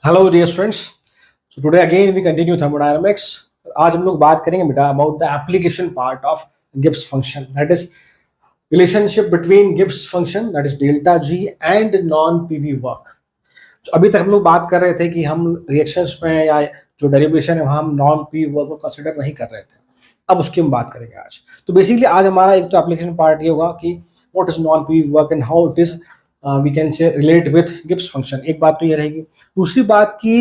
Hello dear students. So today again we continue thermodynamics. आज हम लोग बात करेंगे बेटा about the application part of Gibbs function, that is relationship between Gibbs function that is delta G and non PV work. अभी तक हम लोग बात कर रहे थे कि हम रिएक्शंस में या जो डेरिवेशन है वहाँ हम नॉन पीवी वर्क को कंसिडर नहीं कर रहे थे। अब उसकी हम बात करेंगे आज। तो बेसिकली आज हमारा एक तो एप्लीकेशन पार्ट ये होगा कि what is non PV work and how it is we can say relate with Gibbs function. एक बात तो ये रहेगी। दूसरी बात कि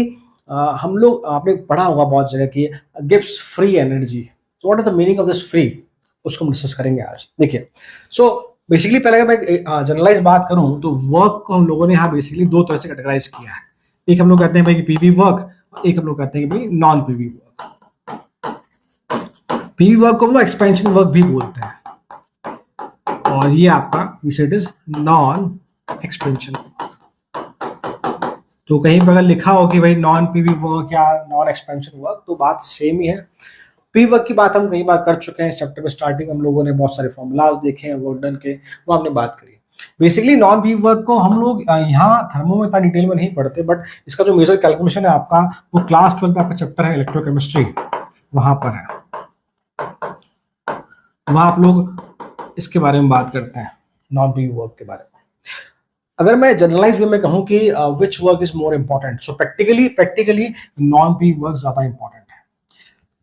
हम लोग आपने पढ़ा होगा बहुत जगह कि Gibbs free energy. So what is the meaning of this free, उसको हम डिस्कस करेंगे आज। देखिए, सो बेसिकली पहले अगर मैं जनरलाइज बात करूं तो वर्क को हम लोगों ने यहाँ बेसिकली दो तरह से कैटेगराइज किया है। एक हम लोग कहते हैं भाई कि पीवी वर्क, एक हम लोग कहते हैं कि भाई non PV work. PV work को हम लोग एक्सपेंशन वर्क भी बोलते हैं और ये आपका it is non expansion work. तो कहीं पर अगर लिखा हो कि भाई नॉन पीवी वर्क या नॉन एक्सपेंशन वर्क तो बात सेम ही है। पीवी वर्क की बात हम कई बार कर चुके हैं। इस चैप्टर में स्टार्टिंग हम लोगों ने बहुत सारे फॉर्मूलाज देखे हैं वर्क डन के, वो हमने बात करी। बेसिकली नॉन पीवी वर्क को हम लोग यहाँ थर्मो में इतना डिटेल में नहीं पढ़ते, बट इसका जो मेजर कैलकुलेशन है आपका वो क्लास 12 का आपका चैप्टर है इलेक्ट्रोकेमिस्ट्री, वहां पर है। वहां आप लोग इसके बारे में बात करते हैं, नॉन पीवी वर्क के बारे में। अगर मैं जनरलाइज वे में कहूं कि which work is more important, so practically non PV work ज्यादा इंपॉर्टेंट है।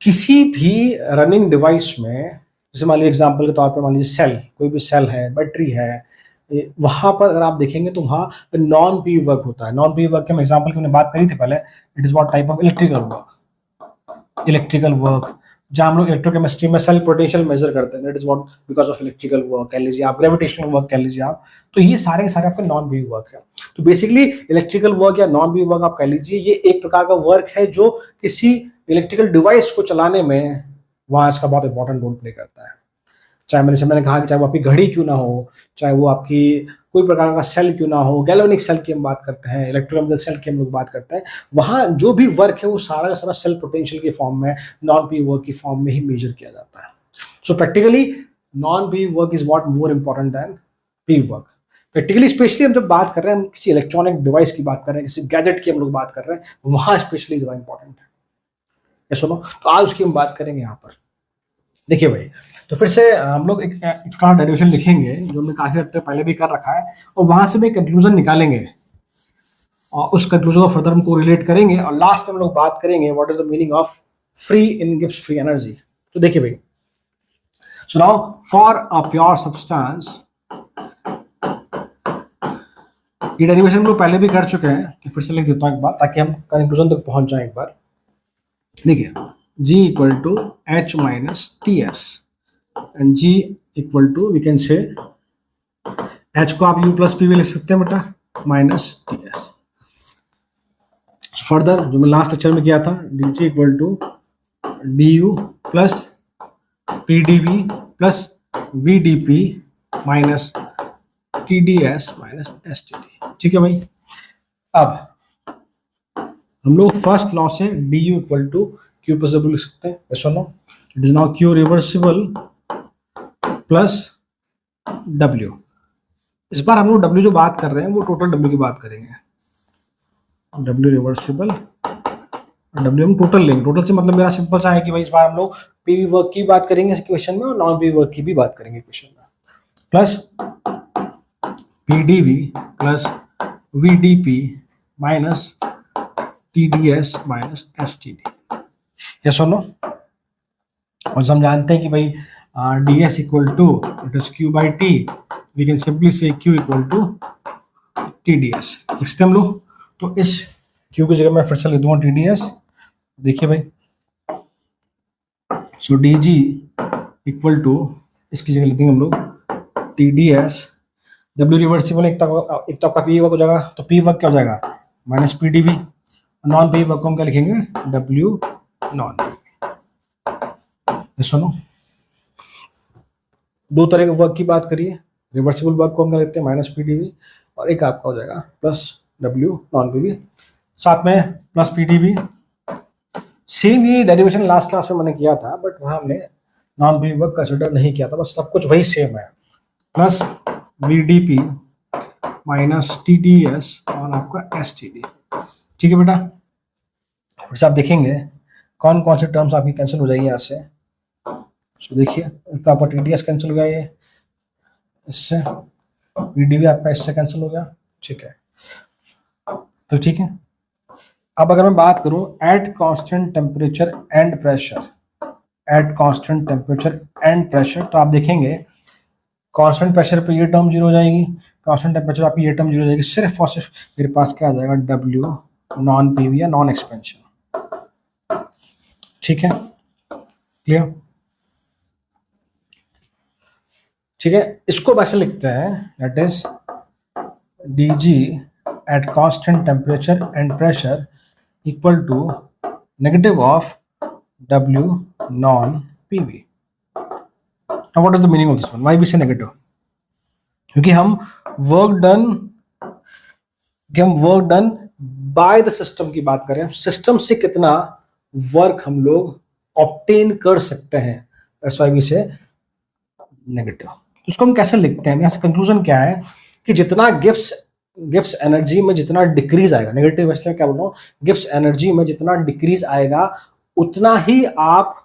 किसी भी रनिंग डिवाइस में, जैसे मान लीजिए एग्जांपल के तौर पे मान लीजिए सेल, कोई भी सेल है, बैटरी है, वहां पर अगर आप देखेंगे तो वहां नॉन पीवी वर्क होता है। नॉन पीवी वर्क के एग्जांपल की हमने बात करी थी पहले। It is what type of electrical work जहां हम लोग इलेक्ट्रोकेमिस्ट्री में सेल पोटेंशियल मेजर करते हैं, that is what because of electrical work कह लीजिए आप, ग्रेविटेशनल वर्क कह लीजिए आप। तो ये सारे के सारे आपके नॉन पीवी वर्क है। तो बेसिकली इलेक्ट्रिकल वर्क या नॉन पीवी वर्क आप कह लीजिए, ये एक प्रकार का वर्क है जो किसी इलेक्ट्रिकल डिवाइस को चलाने में वहां इसका बहुत इंपॉर्टेंट रोल प्ले करता है। चाहे मैंने कहा कि चाहे वो आपकी घड़ी क्यों ना हो, चाहे वो आपकी कोई प्रकार का सेल क्यों ना हो, गैल्वेनिक सेल की हम बात करते हैं, इलेक्ट्रोकेमिकल सेल की हम लोग बात करते हैं, वहाँ जो भी वर्क है वो सारा का सारा सेल पोटेंशियल की फॉर्म में, नॉन पीवी वर्क की फॉर्म में ही मेजर किया जाता है। So practically non PV work is what more important than PV work. Practically specially हम जब बात कर रहे हैं, हम किसी इलेक्ट्रॉनिक डिवाइस की बात कर रहे हैं, किसी गैजेट की हम लोग बात कर रहे हैं, वहाँ स्पेशली ज़्यादा इंपॉर्टेंट है। ये सुनो, तो आज उसकी हम बात करेंगे यहाँ पर। देखिए भाई, तो फिर से हम लोग एक थोड़ा डेरिवेशन लिखेंगे जो हमने काफी हद तक पहले भी कर रखा है, और वहां से भी कंक्लूजन निकालेंगे और उस कंक्लूजन को फर्दर हमको रिलेट करेंगे, और लास्ट में हम लोग बात करेंगे what is the meaning of free in gives free energy. तो देखिए भाई, so now for a pure substance, ये डेरिवेशन हम लोग पहले भी कर चुके हैं, कि फिर से लिख देता हूं एक बार ताकि हम कंक्लूजन तक पहुंच जाए एक बार। देखिए, G equal to H minus Ts and G equal to we can say H को आप U plus P भी लिख सकते हैं बेटा, minus Ts। फर्दर जो मैं लास्ट लेक्चर में किया था, dG equal to du plus pdv plus vdp minus tds minus std। ठीक है भाई। अब हम लोग फर्स्ट लॉ से du equal to Q plus W लिख सकते हैं, yes or no? It is now Q reversible plus W। इस बार हम लोग W जो बात कर रहे हैं वो टोटल W की बात करेंगे। W रिवर्सिबल और W हम टोटल लेंगे। टोटल से मतलब मेरा सिंपल सा है कि भाई इस बार हम लोग पीवी वर्क की बात करेंगे इस क्वेश्चन में, और नॉन पीवी वर्क की भी बात करेंगे क्वेश्चन में। Plus PdV plus VdP minus TDS minus STD। Yes और नो? और हम जानते हैं कि भाई ds equal to it is q by T, we can simply say q equal to TDS लिखते हम लोग। तो इस q की जगह मैं फिर से लिख दूंगा TDS। देखिए भाई, सो dg इक्वल टू, इसकी जगह लिख देंगे हम लोग TDS। w रिवर्सिबल एक तो आपका पी वर्क हो जाएगा, तो पी वर्क क्या हो जाएगा, minus PdV। Non P work को हम क्या लिखेंगे, w नॉन। सुनो, दो तरह के वर्क की बात करिए। रिवर्सिबल वर्क को हम क्या लेते हैं, माइनस PdV, और एक आपका हो जाएगा प्लस W नॉन PV, साथ में प्लस PdV। सेम ये डेरिवेशन लास्ट क्लास में मैंने किया था, बट वहां हमने नॉन PV वर्क कंसिडर नहीं किया था, बस सब कुछ वही सेम है। प्लस VdP माइनस TDS और आपका STD। ठीक है बेटा, फिर से आप देखेंगे कौन कौन से टर्म्स आपकी कैंसिल हो जाएगी यहाँ से। तो देखिए, तो आपका TDS कैंसिल हो गया, ये इससे, VD भी आपका इससे कैंसिल हो गया। ठीक है, तो ठीक है, अब अगर मैं बात करूं eight constant temperature and pressure, eight constant temperature and pressure, तो आप देखेंगे कांस्टेंट प्रेशर पे ये टर्म जीरो हो जाएगी, कांस्टेंट टेम्परेचर आप ये टर्म जीरो हो जाएगी, सिर्फ और सिर्फ मेरे पास क्या आ जाएगा, W नॉन PV या नॉन एक्सपेंशन। ठीक है, क्लियर? ठीक है, इसको वैसे लिखते हैं, that is DG at constant temperature and pressure equal to negative of W non PV। Now what is the meaning of this one? Why we say negative? क्योंकि हम work done by the system की बात करें, system से कितना work हम लोग obtain कर सकते हैं, दैट्स व्हाई वी से नेगेटिव। तो इसको हम कैसे लिखते हैं, यहाँ से कंक्लूजन क्या है कि जितना गिब्स एनर्जी में जितना डिक्रीज आएगा, नेगेटिव इसलिए क्या बोल रहा हूँ, गिब्स एनर्जी में जितना डिक्रीज आएगा उतना ही आप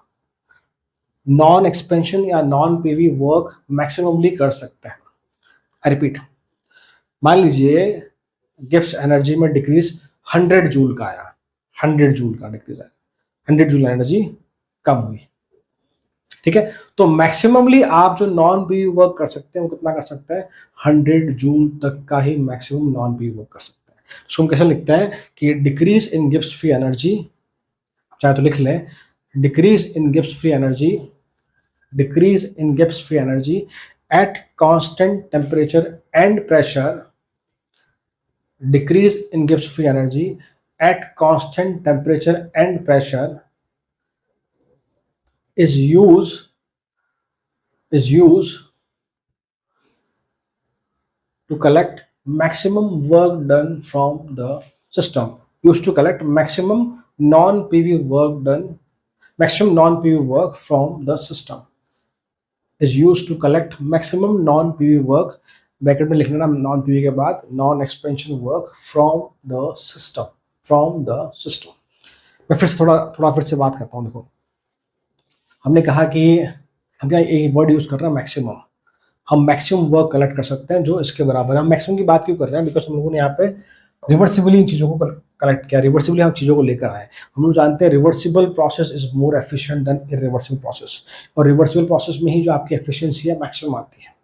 नॉन एक्सपेंशन या नॉन PV वर्क मैक्सिममली कर सकते हैं। आई रिपीट, मान लीजिए गिब्स एनर्जी में डिक्रीज 100 जूल का आया, 100 जूल का डिक्रीज आया, 100 जूल एनर्जी कम हुई। ठीक है, तो मैक्सिममली आप जो नॉन PV वर्क कर सकते हैं वो कितना कर सकते हैं, 100 जूल तक का ही मैक्सिमम नॉन PV वर्क कर सकते हैं। इसको हम कैसे लिखते हैं कि decrease in Gibbs free energy, चाहे तो लिख लें decrease in Gibbs free energy, decrease in Gibbs free energy at constant temperature and pressure, decrease in Gibbs free energy at constant temperature and pressure is used to collect maximum work done from the system, used to collect maximum non-PV work done, maximum non-PV work from the system, is used to collect maximum non-PV work, bracket में लिख लेना non PV के बाद, non expansion work from the system, from the system. मैं फिर से थोड़ा फिर से बात करता हूँ। देखो, हमने कहा कि हम यहाँ एक वर्ड यूज कर रहे हैं मैक्सिमम, हम मैक्सिमम वर्क कलेक्ट कर सकते हैं जो इसके बराबर है। हम मैक्सिमम की बात क्यों कर रहे हैं, बिकॉज हम लोगों ने यहाँ पे रिवर्सिबली इन चीज़ों को कलेक्ट किया, रिवर्सिबली हम चीज़ों को लेकर आए। हम लोग जानते हैं reversible process is more efficient then irreversible process, और रिवर्सिबल प्रोसेस में ही जो आपकी एफिशिएंसी है मैक्सिमम आती है।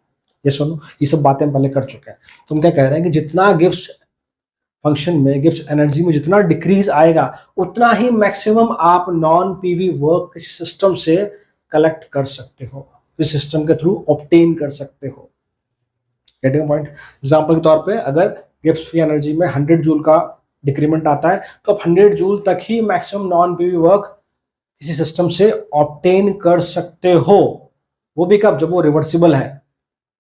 ये सुनो, ये सब बातें हम पहले कर चुके हैं। तो हम क्या कह रहे हैं कि जितना गिब्स फंक्शन में, गिब्स एनर्जी में जितना डिक्रीज आएगा उतना ही मैक्सिमम आप नॉन PV वर्क किसी सिस्टम से कलेक्ट कर सकते हो, इस सिस्टम के थ्रू ऑब्टेन कर सकते हो। Getting point? एग्जांपल के तौर पे अगर गिब्स फ्री एनर्जी में 100 जूल का डिक्रीमेंट आता है तो आप 100 जूल तक ही मैक्सिमम नॉन PV वर्क किसी सिस्टम से ऑब्टेन कर सकते हो। वो भी कब, जब वो रिवर्सिबल है,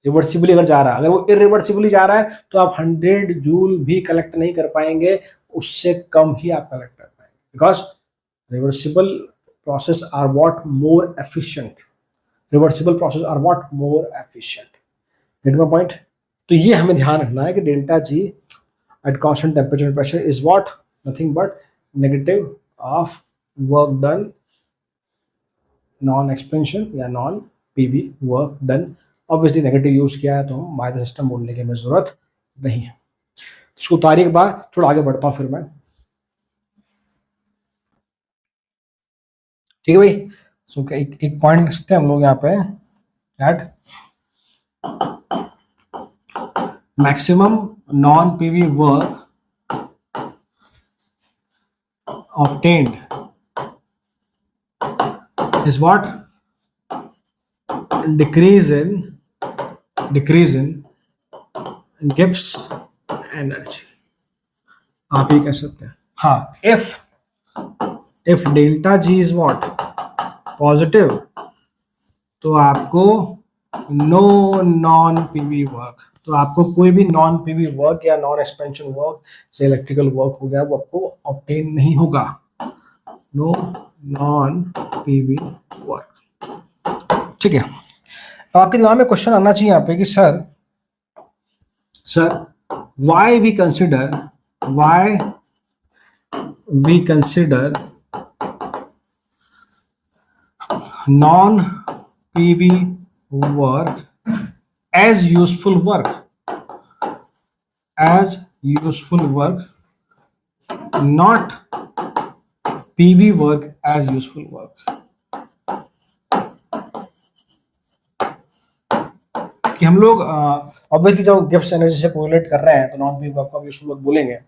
रिवर्सिबली अगर जा रहा है। अगर वो इरिवर्सिबली जा रहा है तो आप 100 जूल भी कलेक्ट नहीं कर पाएंगे, उससे कम ही आप कलेक्ट कर पाएंगे, because reversible process are what more efficient, reversible process are what more efficient. Get my point? तो ये हमें ध्यान रखना है कि delta G at constant temperature and pressure is what, nothing but negative of work done, non expansion या non PV work done। Obviously negative use किया है तो हम बाय द सिस्टम बोलने की हमें जरूरत नहीं है। इसको उतारिए के बाद थोड़ा आगे बढ़ता हूं फिर मैं। ठीक है भाई, सो एक पॉइंट लिखते हैं हम लोग यहाँ पे, that maximum non PV work obtained is what, decrease in Gibbs energy। आप ये कह सकते हैं, हाँ, if delta G is what, positive, तो आपको नो नॉन PV वर्क, तो आपको कोई भी नॉन PV वर्क या नॉन एक्सपेंशन वर्क से इलेक्ट्रिकल वर्क हो गया वो आपको ऑब्टेन नहीं होगा, नो नॉन PV वर्क। ठीक है, तो आपके दिमाग में क्वेश्चन आना चाहिए यहाँ पे कि sir why we consider, why we consider non PV work as useful work, not PV work as useful work. कि हम लोग ऑब्वियसली जब गिब्स एनर्जी से कोरिलेट कर रहे हैं तो नॉन पीवी वर्क को हम यूजफुल वर्क बोलेंगे।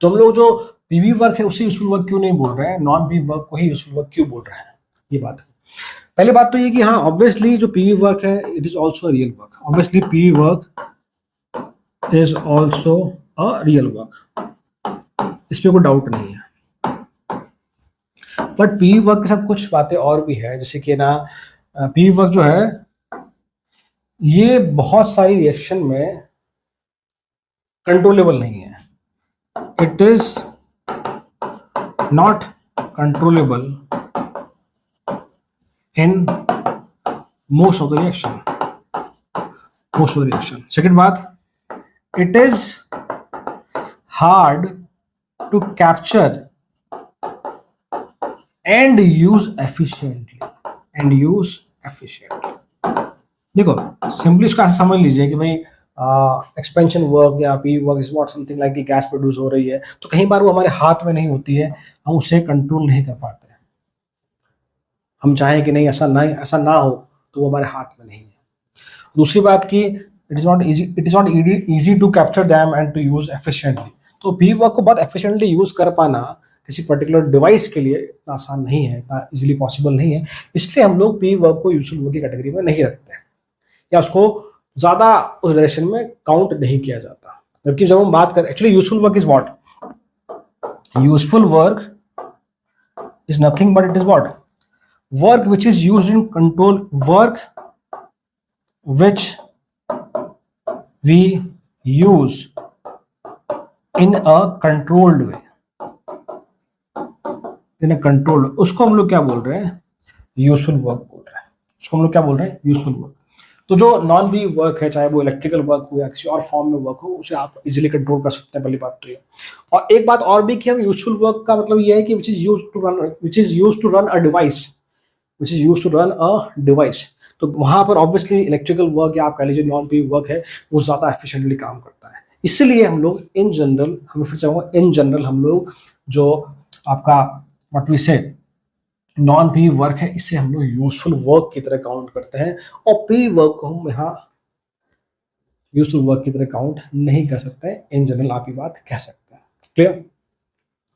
तो हम लोग जो पीवी वर्क है उसे यूजफुल वर्क क्यों नहीं बोल रहे हैं, नॉन पीवी वर्क को ही यूजफुल वर्क क्यों बोल रहे हैं, ये बात है। पहली बात तो ये कि हाँ ऑब्वियसली जो पीवी वर्क है it is also real work, obviously PV work is also a real work, इसमें कोई डाउट नहीं है। बट पीवी वर्क के साथ कुछ बातें और भी है, जैसे कि ना पीवी वर्क जो है ये बहुत सारी रिएक्शन में कंट्रोलेबल नहीं है, it is not controllable in most of the reaction. Second बात, it is hard to capture and use efficiently. देखो सिंपली इसका समझ लीजिए कि भाई एक्सपेंशन वर्क या P work is not something like कि गैस प्रोड्यूस हो रही है तो कई बार वो हमारे हाथ में नहीं होती है, हम उसे कंट्रोल नहीं कर पाते। हम चाहें कि नहीं ऐसा ना हो तो वो हमारे हाथ में नहीं है। दूसरी बात कि it is not easy to capture them and to use efficiently. तो पी वर्क को बहुत एफिशिएंटली यूज कर पाना किसी पर्टिकुलर डिवाइस के लिए इतना आसान नहीं है, इतना इजीली पॉसिबल नहीं है, इसलिए हम लोग पी वर्क को यूजफुल वर्क की कैटेगरी में नहीं रखते हैं या उसको ज़्यादा उस डायरेक्शन में काउंट नहीं किया जाता। जबकि जब हम बात करें actually useful work is what, useful work is nothing but it is what, work which is used in control, work which we use in a controlled way, उसको हम लोग क्या बोल रहे हैं, यूजफुल वर्क बोल रहे हैं। उसको हम लोग क्या बोल रहे हैं, यूजफुल वर्क। तो जो नॉन बी वर्क है, चाहे वो इलेक्ट्रिकल वर्क हो या किसी और फॉर्म में वर्क हो, उसे आप इजीली कंट्रोल कर सकते हैं, पहली बात तो ये। और एक बात और भी कि हम यूजफुल वर्क का मतलब ये है कि which is use to run a device, which is used to run a device। तो वहाँ पर ऑब्वियसली इलेक्ट्रिकल वर्क या आप कह लीजिए नॉन पी वर्क है वो ज़्यादा एफिशिएंटली काम करता है। इसलिए हम लोग इन जनरल, हमें फिर से कहूँगा इन जनरल, हम लोग जो आपका व्हाट वी से नॉन पी वर्क है इससे हम लोग यूजफुल वर्क की तरह काउंट करते हैं, और पी वर्क को हम यहाँ यूजफुल वर्क की तरह काउंट नहीं कर सकते हैं। इन जनरल आप ये बात कह सकते हैं। क्लियर,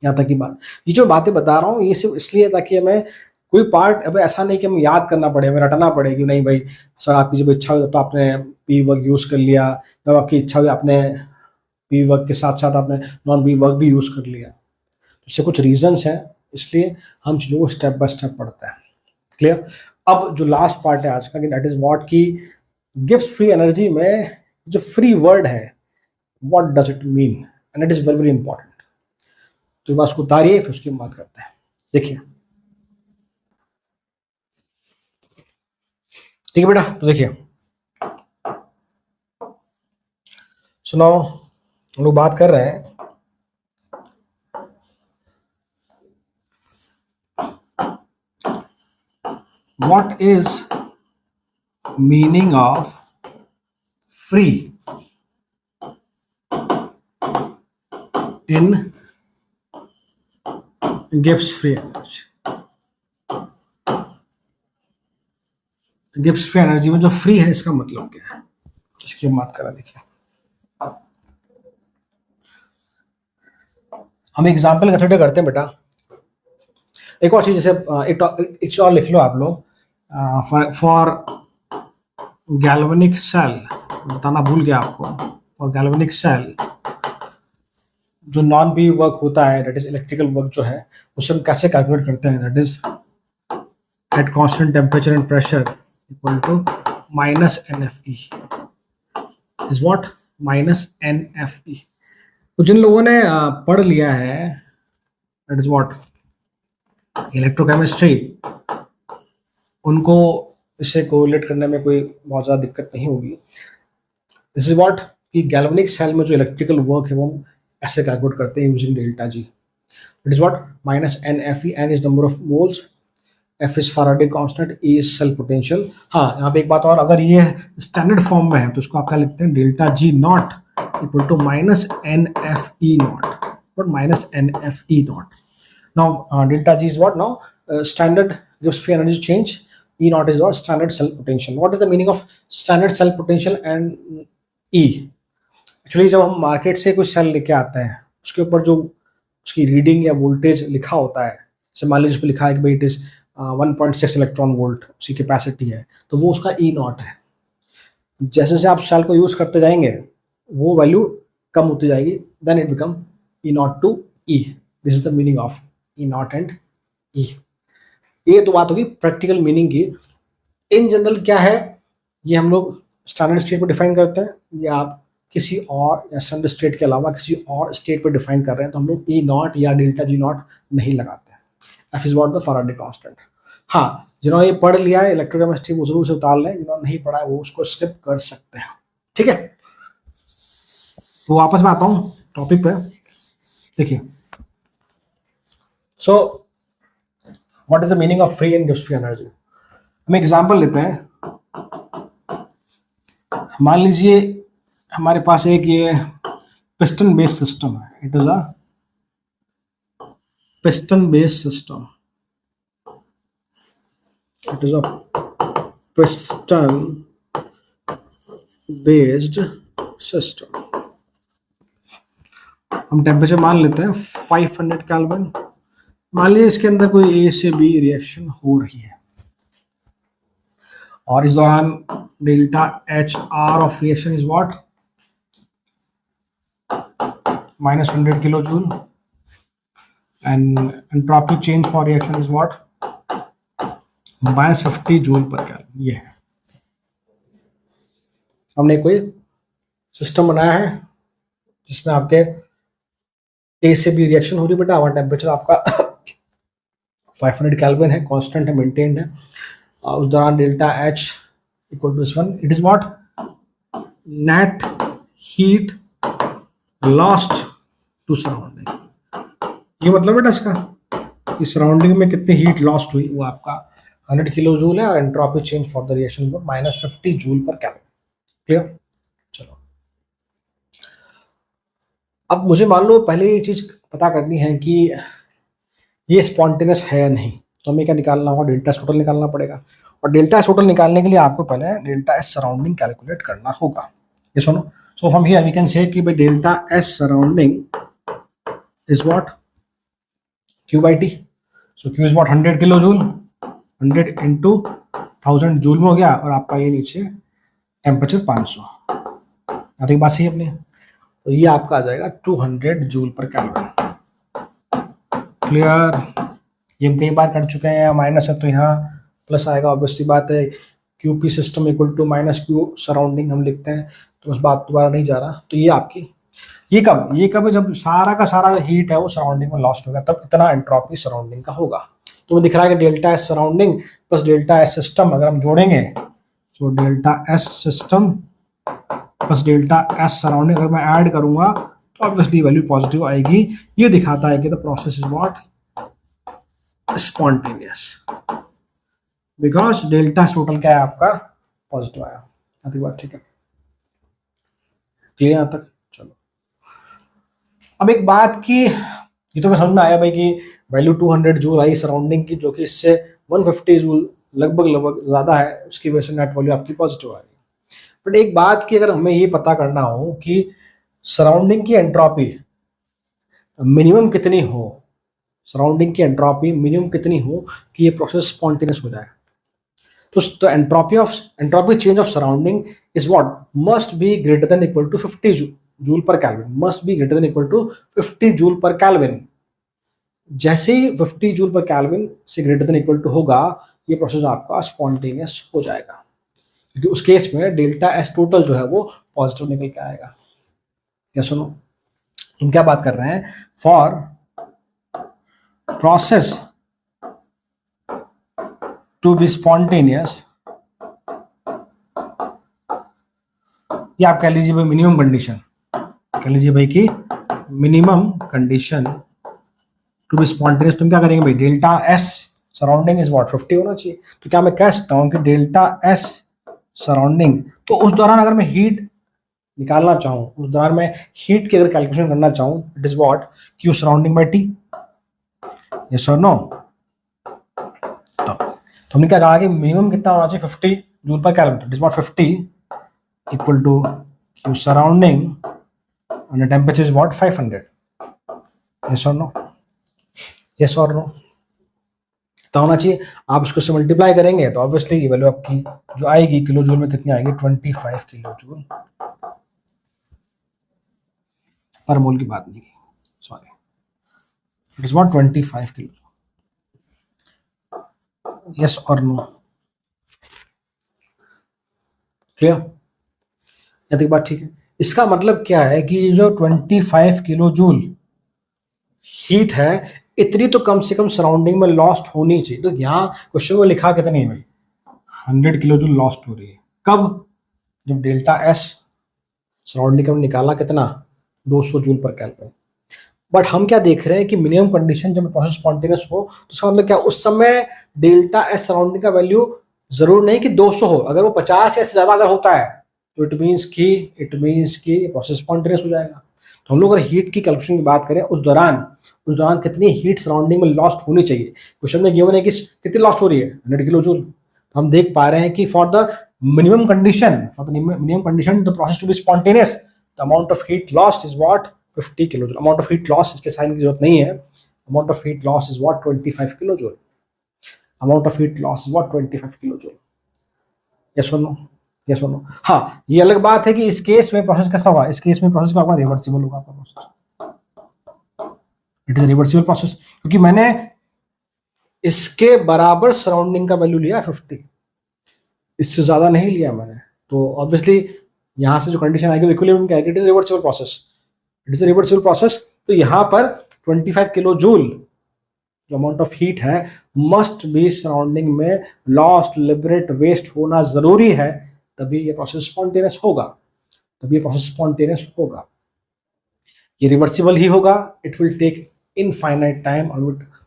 यहाँ तक की बात। ये जो बातें बता रहा हूँ ये सिर्फ इसलिए ताकि हमें कोई पार्ट अब ऐसा नहीं कि हमें याद करना पड़े, हमें रटना पड़े कि नहीं भाई सर आपकी जब इच्छा हुई तो आपने पी वर्क यूज़ कर लिया, जब आपकी इच्छा हुई आपने पी वर्क के साथ साथ आपने नॉन पी वर्क भी यूज़ कर लिया। तो इससे कुछ रीजंस हैं, इसलिए हम चीज़ों को स्टेप बाय स्टेप पढ़ते हैं। क्लियर। अब जो लास्ट पार्ट है आज का, कि दैट इज व्हाट, की गिब्स फ्री एनर्जी में जो फ्री वर्ड है what does it mean, and it is very very important. तो बस उसको उतारिए फिर उसकी बात करते हैं। देखिए ठीक है बेटा, तो देखिए सुनो, हम लोग बात कर रहे हैं what is meaning of free in Gibbs free energy. Gibbs free energy में जो फ्री है इसका मतलब क्या है, इसकी हम बात करा। देखिए हम एग्जाम्पल कंसिडर करते हैं बेटा। एक और चीज, जैसे एक और लिख लो आप लोग, फॉर गैल्वेनिक सेल, बताना भूल गया आपको, फॉर गैल्वेनिक सेल जो नॉन पी वर्क होता है, दैट इज इलेक्ट्रिकल वर्क जो है, उसे हम कैसे कैलकुलेट करते हैं, that is at constant temperature and pressure equal to minus NFE is what, minus NFE। तो जिन लोगों ने पढ़ लिया है दैट इज व्हाट इलेक्ट्रोकेमिस्ट्री, उनको इससे कोरिलेट करने में कोई बहुत ज़्यादा दिक्कत नहीं होगी। दिस इज व्हाट कि गैल्वेनिक सेल में जो इलेक्ट्रिकल वर्क है वो ऐसे कैलकुलेट करते हैं using delta G. It is what minus N F E. N is number of moles, F is Faraday constant, E is cell potential. हाँ, यहाँ पे एक बात और, अगर ये स्टैंडर्ड फॉर्म में है तो इसको आप क्या लिखते हैं, delta G naught equal to minus N F E naught, but minus N F E naught. Now delta G is what now standard gives free energy change. E naught is what standard cell potential. What is the meaning of standard cell potential and E? Actually जब हम market से कोई cell लेके आते हैं उसके ऊपर जो उसकी रीडिंग या वोल्टेज लिखा होता है, जैसे मान लीजिए उस पर लिखा है कि भाई इट इज 1.6 इलेक्ट्रॉन वोल्ट उसकी कैपेसिटी है, तो वो उसका ई नॉट है. जैसे जैसे आप सेल को यूज करते जाएंगे वो वैल्यू कम होती जाएगी, then it become e naught to e. This is the meaning of e naught and e. ये तो बात होगी प्रैक्टिकल मीनिंग की. इन जनरल क्या है, ये हम लोग स्टैंडर्ड स्टेट पर डिफाइन करते हैं, या आप किसी और या स्टैंडर्ड स्टेट के अलावा किसी और स्टेट पर डिफाइन कर रहे हैं तो हम लोग ई नॉट या डेल्टा जी नॉट नहीं लगाते हैं. F is what the Faraday constant. हाँ, जिन्होंने ये पढ़ लिया है इलेक्ट्रोकेमिस्ट्री वो जरूर से उतार लें, जिन्होंने नहीं पढ़ा है वो उसको स्किप कर सकते हैं. ठीक है, तो वापस में आता हूँ टॉपिक पे. देखिए, so what is the meaning of free and gives free energy. हम एग्जांपल लेते हैं. मान लीजिए हमारे पास एक ये पिस्टन बेस्ड सिस्टम है. It is a piston based system. It is a piston based system. हम टेम्परेचर मान लेते हैं 500 केल्विन. मान लीजिए इसके अंदर कोई ए से बी रिएक्शन हो रही है और इस दौरान delta H R of reaction is what -100 kilo joule and entropy change for reaction is what -50 joule per kelvin. ये है, हमने कोई सिस्टम बनाया है जिसमें आपके ए से बी रिएक्शन हो रही है बेटा, और टेम्परेचर आपका 500 केल्विन है, कांस्टेंट है, मेंटेन्ड है. उस दौरान delta H equal to 1. It is what net heat lost to surrounding. ये मतलब बेटा इसका कि सराउंडिंग में कितनी हीट लॉस्ट हुई वो आपका 100 किलो जूल है, और entropy change for the reaction -50 joule per kelvin. Clear. चलो, अब मुझे मान लो पहले ये चीज पता करनी है कि ये स्पॉन्टेनियस है या नहीं, तो हमें क्या निकालना होगा, डेल्टा एस टोटल निकालना पड़ेगा. और डेल्टा एस टोटल निकालने के लिए आपको पहले डेल्टा एस सराउंडिंग कैलकुलेट करना होगा. ये सुनो, so from here we can say कि भाई delta S surrounding is what Q by T. So Q is what 100 kilo joule, 100 into 1000 joule में हो गया, और आपका ये नीचे टेम्परेचर 500. यहाँ तक बात सही है अपनी. तो ये आपका आ जाएगा 200 जूल पर केल्विन. क्लियर. ये हम कई बार कर चुके हैं. माइनस है तो यहाँ प्लस आएगा, ऑब्वियसली बात है. Q P system equal to minus Q surrounding हम लिखते हैं, तो उस बात दोबारा नहीं जा रहा. तो ये आपकी ये कब है, जब सारा का सारा हीट है वो सराउंडिंग में लॉस्ट होगा, तब इतना एंट्रोपी सराउंडिंग का होगा. तो मैं दिख रहा है कि delta S surrounding plus delta S system अगर हम जोड़ेंगे, तो delta S system plus delta S surrounding अगर मैं ऐड करूंगा तो ऑब्वियसली वैल्यू पॉजिटिव आएगी. ये दिखाता है कि the process is what spontaneous, because delta total क्या है आपका पॉजिटिव आया. आती बात ठीक है. क्लियर यहाँ तक. चलो, अब एक बात की, ये तो मैं समझ में आया भाई कि वैल्यू 200 जूल आई सराउंडिंग की, जो कि इससे 150 जूल लगभग ज्यादा है, उसकी वजह से नेट वैल्यू आपकी पॉजिटिव आ रही है. बट एक बात की, अगर हमें ये पता करना हो कि सराउंडिंग की एंट्रोपी मिनिमम कितनी हो, सराउंडिंग की एंट्रोपी मिनिमम कितनी हो कि ये प्रोसेस स्पॉन्टेनियस हो जाए, तो entropy change of surrounding is what must be greater than equal to 50 joule per kelvin. Must be greater than equal to 50 joule per kelvin. जैसे ही 50 जूल पर केल्विन से ग्रेटर देन इक्वल टू होगा, ये process आपका spontaneous हो जाएगा, क्योंकि उस केस में डेल्टा एस टोटल जो है वो पॉजिटिव निकल के आएगा. क्या सुनो, हम क्या बात कर रहे हैं, for process to be spontaneous, ये आप कह लीजिए भाई मिनिमम कंडीशन, कह लीजिए भाई कि minimum condition to be spontaneous, तुम क्या करेंगे भाई, delta S surrounding is what 50 होना चाहिए। तो क्या मैं कह सकता हूँ कि डेल्टा एस सराउंडिंग, तो उस दौरान अगर मैं हीट निकालना चाहूँ, उस दौरान मैं हीट की अगर कैलकुलेशन करना चाहूँ, it is what Q surrounding by T, yes और नो। तो हमने क्या कहा कि मिनिमम कितना होना चाहिए 50 joule per calculator, it is what 50 equal to Q surrounding and the temperature is what 500, yes or no, yes or no। तो होना चाहिए, आप इसको से मल्टीप्लाई करेंगे तो ऑब्वियसली ये वैल्यू आपकी जो आएगी किलो जूल में कितनी आएगी, 25 किलो जूल पर मोल की बात नहीं की, sorry, it is what 25 kilo, yes और नो, क्लियर, यदि बात ठीक है। इसका मतलब क्या है कि जो 25 किलो जूल हीट है, इतनी तो कम से कम सराउंडिंग में लॉस्ट होनी चाहिए। तो यहाँ क्वेश्चन में लिखा कितनी है भाई, 100 किलो जूल लॉस्ट हो रही है, कब, जब डेल्टा एस सराउंडिंग का निकाला कितना 200 जूल पर कैलकुलेट। बट हम क्या देख रहे हैं कि मिनिमम कंडीशन जब प्रोसेस स्पॉन्टेनियस हो तो इसका मतलब क्या, उस समय डेल्टा एस सराउंडिंग का वैल्यू जरूर नहीं कि 200 हो, अगर वो 50 या ज्यादा अगर होता है तो इट मीन्स कि प्रोसेस स्पॉन्टेनियस हो जाएगा। तो हम लोग अगर हीट की कैलकुलेशन की बात करें, उस दौरान कितनी हीट सराउंडिंग में लॉस्ट होनी चाहिए, क्वेश्चन में गिवन है कि कितनी लॉस्ट हो रही है 100 किलो जूल। तो हम देख पा रहे हैं कि for the minimum condition the process to be spontaneous the amount of heat lost is what 50 kilo joule. Amount of heat loss इसलिए साइन की जरूरत नहीं है, amount of heat loss is what 25 kilo joule, amount of heat loss is what 25 kilo joule, yes और no, yes और no. हाँ, ये अलग बात है कि इस केस में प्रोसेस कैसा होगा, इस केस में प्रोसेस क्या होगा, रिवर्सिबल होगा आपका process, it is reversible process, क्योंकि मैंने इसके बराबर सराउंडिंग का वैल्यू लिया 50, इससे ज्यादा नहीं लिया मैंने। तो ऑब्वियसली यहां से जो कंडीशन आएगी इक्विलिब्रियम क्या आएगी, it is reversible process, it is reversible process. तो यहाँ पर 25 किलो जूल जो अमाउंट ऑफ हीट है मस्ट बी सराउंडिंग में लॉस्ट लिबरेट वेस्ट होना जरूरी है, तभी ये प्रोसेस स्पॉन्टेनियस होगा, तभी ये प्रोसेस स्पॉन्टेनियस होगा। ये रिवर्सिबल ही होगा, it will take infinite time और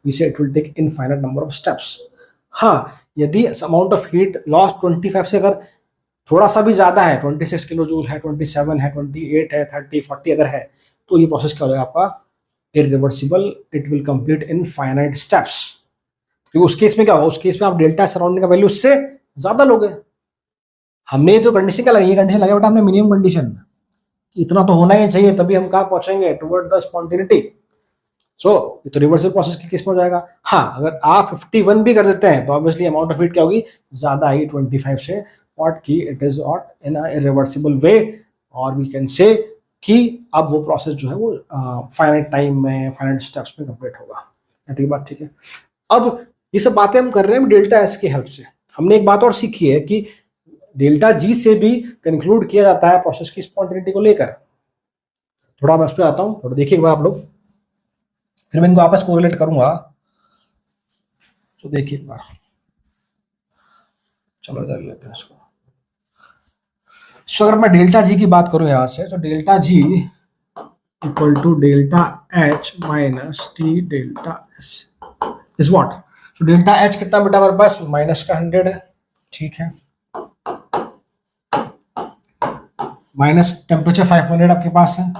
we say it will take infinite number of steps. हाँ, यदि अमाउंट ऑफ हीट लॉस्ट 25 से अगर थोड़ा सा भी ज्यादा है, 26 किलो जूल है, 27 है, 28 है, 30, 40 अगर है, तो ये प्रोसेस क्या हो जाएगा आपका irreversible, it will complete in finite steps. क्योंकि उस केस में क्या होगा, उस केस में आप डेल्टा सराउंडिंग का वैल्यू उससे ज्यादा लोगे। हमने तो कंडीशन क्या लगाई, ये कंडीशन लगाया बेटा हमने मिनिमम कंडीशन, इतना तो होना ही चाहिए तभी हम कहाँ पहुंचेंगे टुवर्ड द स्पॉन्टेनिटी। सो ये तो रिवर्सिबल प्रोसेस के केस में हो जाएगा। हाँ, अगर आप 51 भी कर देते हैं तो ऑब्वियसली अमाउंट ऑफ हीट क्या होगी, ज्यादा आएगी 25 से, व्हाट की it is what in a irreversible way, और वी कैन से कि अब वो प्रोसेस जो है वो फाइनाइट टाइम में फाइनाइट स्टेप्स में कंप्लीट होगा। ऐसी बात ठीक है। अब ये सब बातें हम कर रहे हैं डेल्टा एस की हेल्प से। हमने एक बात और सीखी है कि डेल्टा जी से भी कंक्लूड किया जाता है प्रोसेस की स्पॉन्टेनिटी को लेकर। थोड़ा मैं उस पर आता हूँ, थोड़ा देखिए एक बार आप लोग, फिर मैं इनको आपस कोरिलेट करूंगा। तो देखिए एक बार, चलो इधर लेते हैं इसको। सो अगर मैं डेल्टा जी की बात करूं यहां से, तो delta G equal to delta H minus T delta S is what. तो डेल्टा एच कितना बेटा हमारे पास, माइनस का 100 है, ठीक है, माइनस टेम्परेचर 500 आपके पास है,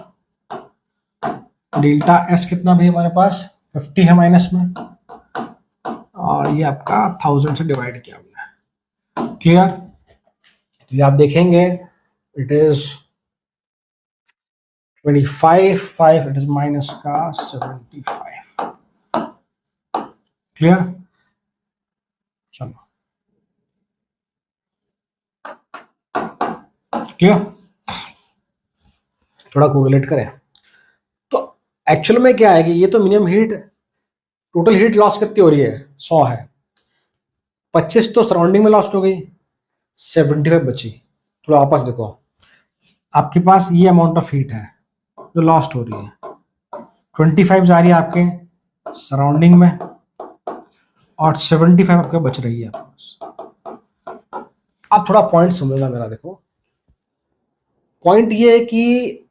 डेल्टा एस कितना भी हमारे पास 50 है माइनस में, और ये आपका 1000 से डिवाइड किया हमने, क्लियर। तो ये आप देखेंगे it is 25, 5 it is minus का 75, क्लियर। चलो क्लियर, थोड़ा कोरिलेट करें। तो एक्चुअल में क्या है कि ये तो minimum heat, total heat loss कितनी हो रही है 100 है, 25 तो सराउंडिंग में लॉस्ट हो गई, 75 बची। थोड़ा वापस देखो, आपके पास ये अमाउंट ऑफ हीट है जो लॉस्ट हो रही है, 25 जा रही है आपके सराउंडिंग में और 75 आपके बच रही है आपके पास। आप थोड़ा पॉइंट समझना मेरा, देखो पॉइंट ये है कि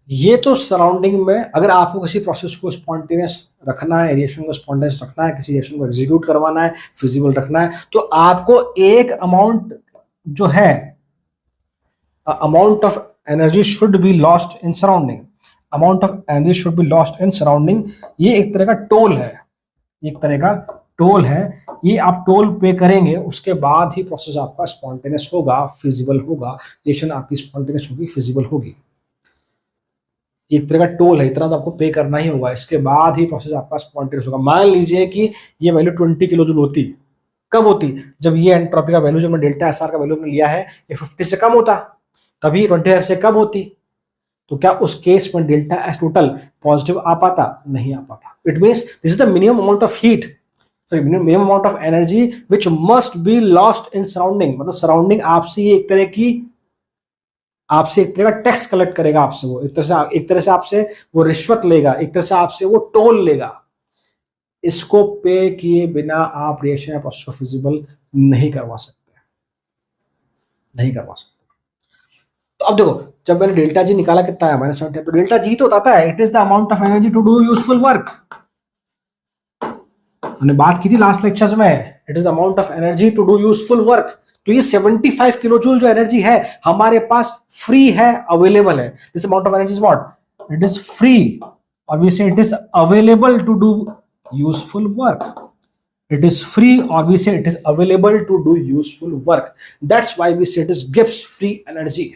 ये तो सराउंडिंग में अगर आपको किसी प्रोसेस को स्पॉन्टेनियस रखना है, रिएक्शन को स्पॉन्टेनियस रखना है, किसी रिएक्शन को एग्जीक्यूट करवाना है, फिजिबल रखना है, तो आपको एक अमाउंट जो है, amount of energy should be lost in surrounding, amount of energy should be lost in surrounding. ये एक तरह का टोल है, एक तरह का टोल है। ये आप टोल पे करेंगे, उसके बाद ही प्रोसेस आपका स्पॉन्टेनियस होगा, फिजिबल होगा, रिएक्शन आपकी स्पॉन्टेनियस होगी, फिजिबल होगी। एक तरह का टोल है, इतना तो आपको पे करना ही होगा, इसके बाद ही प्रोसेस आपका स्पॉन्टेनियस होगा। मान लीजिए कि ये वैल्यू 20 किलो जूल होती, कब होती? जब ये एंट्रोपी का वैल्यू, जो मैं डेल्टा एस आर का वैल्यू हमने लिया है, ये 50 से कम होता, तभी 25 से कम होती। तो क्या उस केस में डेल्टा एस टोटल पॉजिटिव आ पाता? नहीं आ पाता। It means this is the minimum amount of heat, sorry minimum amount of energy which must be lost in surrounding. मतलब सराउंडिंग आपसे ये एक तरह का टैक्स कलेक्ट करेगा आपसे, वो एक तरह से आपसे वो रिश्वत लेगा, एक तरह से आपसे वो टोल लेगा। इसको पे किए बिना आप रिएक्शन या प्रोसेस को फिजिबल नहीं करवा सकते, नहीं करवा सकते। तो अब देखो, जब मैंने डेल्टा जी निकाला कितना है, -70, तो डेल्टा जी तो बताता है it is the amount of energy to do useful work. हमने बात की थी लास्ट लेक्चर्स में, it is amount of energy to do useful work. तो ये 75 किलो जूल जो एनर्जी है हमारे पास फ्री है, अवेलेबल है। This amount of energy is what? It is free, और we say it is available to do useful work. It is free, or we say it is available to do useful work. That's why we say it is gives free energy.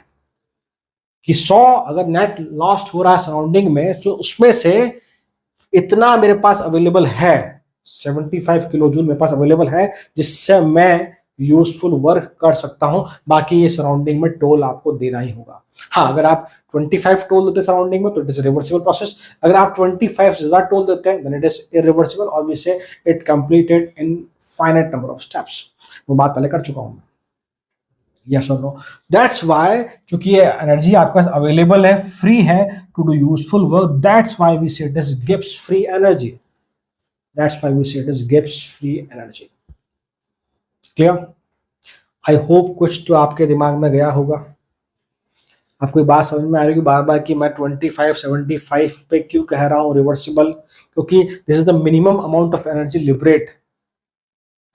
कि 100 अगर net lost हो रहा है surrounding में, तो उसमें से इतना मेरे पास अवेलेबल है, 75 किलो जूल मेरे पास अवेलेबल है, जिससे मैं यूजफुल वर्क कर सकता हूं। बाकी ये सराउंडिंग में टोल आपको देना ही होगा। हाँ, अगर आप 25 टोल देते सराउंडिंग में तो इट इज रिवर्सिबल प्रोसेस। अगर आप 25 से ज्यादा टोल देते हैं देन इट इज इरिवर्सिबल, और we say it completed in finite number of steps. वो बात पहले कर चुका हूं मैं, यस और नो। दैट्स व्हाई, क्योंकि ये एनर्जी आपके पास अवेलेबल है, फ्री है to do useful work, that's why we say it is gives free energy, that's why we say it is gives free energy. Clear? I hope कुछ तो आपके दिमाग में गया होगा। आपको ये बात समझ में आ रही है बार बार कि मैं 25 75 पे क्यों कह रहा हूँ रिवर्सिबल? क्योंकि this is the minimum amount of energy liberate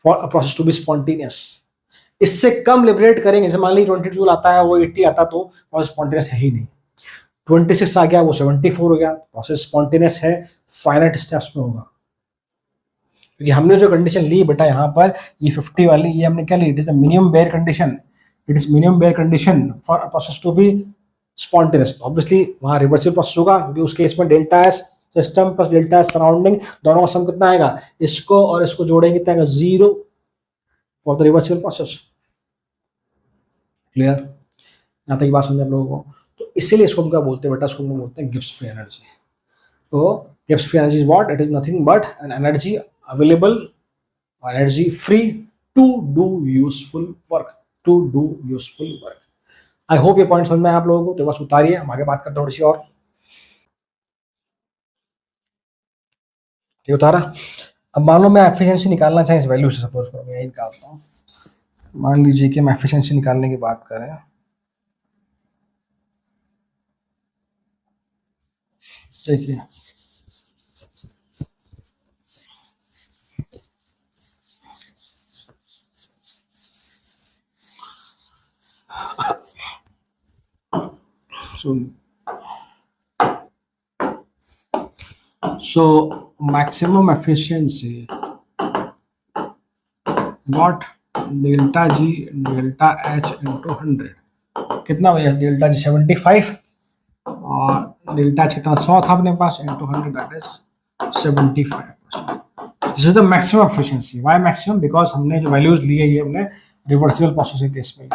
for a process to be spontaneous. इससे कम लिबरेट करेंगे, जैसे मान लीजिए 20 जूल आता है, वो 80 आता तो प्रोसेस स्पॉन्टेनियस है ही नहीं। 26 आ गया, वो 74 हो गया, प्रोसेस स्पॉन्टेनियस है, फाइनाइट स्टेप्स में होगा। क्योंकि हमने जो कंडीशन ली बेटा यहाँ पर, ये 50 वाली, ये हमने क्या ली? It is the minimum bare condition, it is minimum bare condition for a process to be spontaneous. तो ऑब्वियसली वहाँ रिवर्सिबल प्रोसेस होगा, क्योंकि उस केस में delta S system plus delta S surrounding, दोनों का सम कितना आएगा? इसको और इसको जोड़ेंगे कितना आएगा? 0 for the reversible process. Clear? यहाँ तक की बात समझे आप लोगों को? तो इसीलिए इसको हम क्या बोलते हैं बेटा? इसको हम बोलते हैं गिब्स फ्री एनर्जी। तो Gibbs free energy is what? It is nothing but an energy available, energy free to do useful work, to do useful work. I hope ये पॉइंट समझ में आया आप लोगों को। तो बस उतारिए, हम आगे बात करते हैं थोड़ी सी और। ठीक उतारा? अब मान लो मैं एफिशिएंसी निकालना चाहें इस वैल्यू से, सपोज करो मैं यही निकालता हूँ। मान लीजिए कि हम एफिशिएंसी निकालने की बात करें, देखिए so maximum efficiency what delta G delta H into 100 कितना हुआ? डेल्टा जी 75 और डेल्टा H कितना 100 था अपने पास, into 100 that is 75%. This is the maximum efficiency. Why maximum? Because हमने जो वैल्यूज ली है ये हमने रिवर्सिबल प्रोसेस के केस में,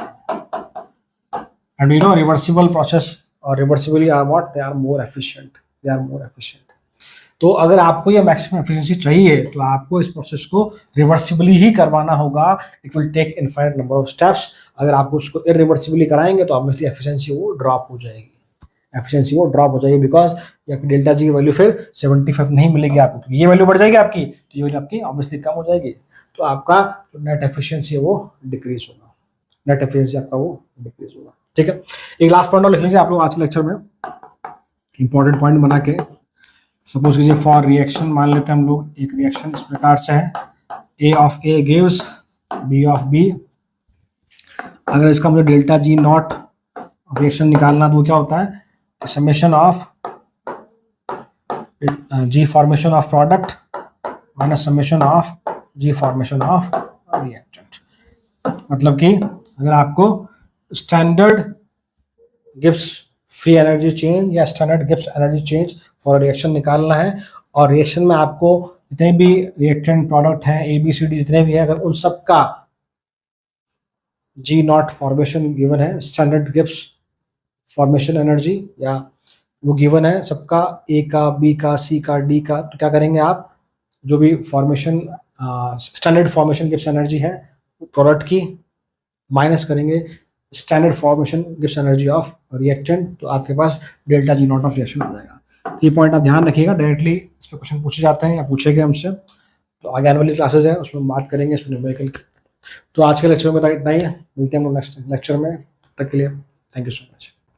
and we know reversible process और reversibly are what? They are more efficient, they are more efficient. तो अगर आपको ये मैक्सिमम एफिशिएंसी चाहिए तो आपको इस प्रोसेस को रिवर्सिबली ही करवाना होगा। It will take infinite number of steps. अगर आपको उसको इरिवर्सिबली कराएंगे तो ऑब्वियसली एफिशिएंसी वो ड्रॉप हो जाएगी, एफिशिएंसी वो ड्रॉप हो जाएगी, बिकॉज आपकी डेल्टा जी की वैल्यू फिर 75 नहीं मिलेगी आपको, तो ये वैल्यू बढ़ जाएगी आपकी, तो ये वैल्यू आपकी ऑब्वियसली कम हो जाएगी। तो आपका नेट एफिशिएंसी है वो डिक्रीज होगा, नेट एफिशिएंसी आपका वो डिक्रीज होगा। ठीक है, एक लास्ट पॉइंट और लिख लीजिए आप लोग आज के लेक्चर में। इंपॉर्टेंट पॉइंट बना के सपोज कीजिए फॉर रिएक्शन मान लेते हैं हम लोग, एक रिएक्शन इस प्रकार से है, A of A gives B of B. अगर इसका मुझे डेल्टा जी नॉट रिएक्शन निकालना तो वो क्या होता है, summation of G formation of product minus summation of G formation of reactant. मतलब कि अगर आपको standard Gibbs free energy change या standard Gibbs energy change for reaction निकालना है, और रिएक्शन में आपको जितने भी रिएक्टेंट प्रोडक्ट हैं ए बी सी डी जितने भी हैं, अगर उन सब का जी नॉट फॉर्मेशन गिवन है, स्टैंडर्ड गिब्स फॉर्मेशन एनर्जी या वो गिवन है सबका, ए का बी का सी का डी का, तो क्या करेंगे आप, जो भी formation standard formation Gibbs energy है प्रोडक्ट की माइनस करेंगे standard formation Gibbs energy of reactant, तो आपके पास delta G naught of reaction हो जाएगा। तो ये पॉइंट आप ध्यान रखिएगा, डायरेक्टली इस पर क्वेश्चन पूछे जाते हैं या पूछेंगे हमसे, तो आगे आने वाली क्लासेज है उसमें बात करेंगे इसमें न्यूमेरिकल की। तो आज के लेक्चर में इतना ही है, मिलते हैं हम नेक्स्ट लेक्चर में, तब तक के लिए थैंक यू सो मच।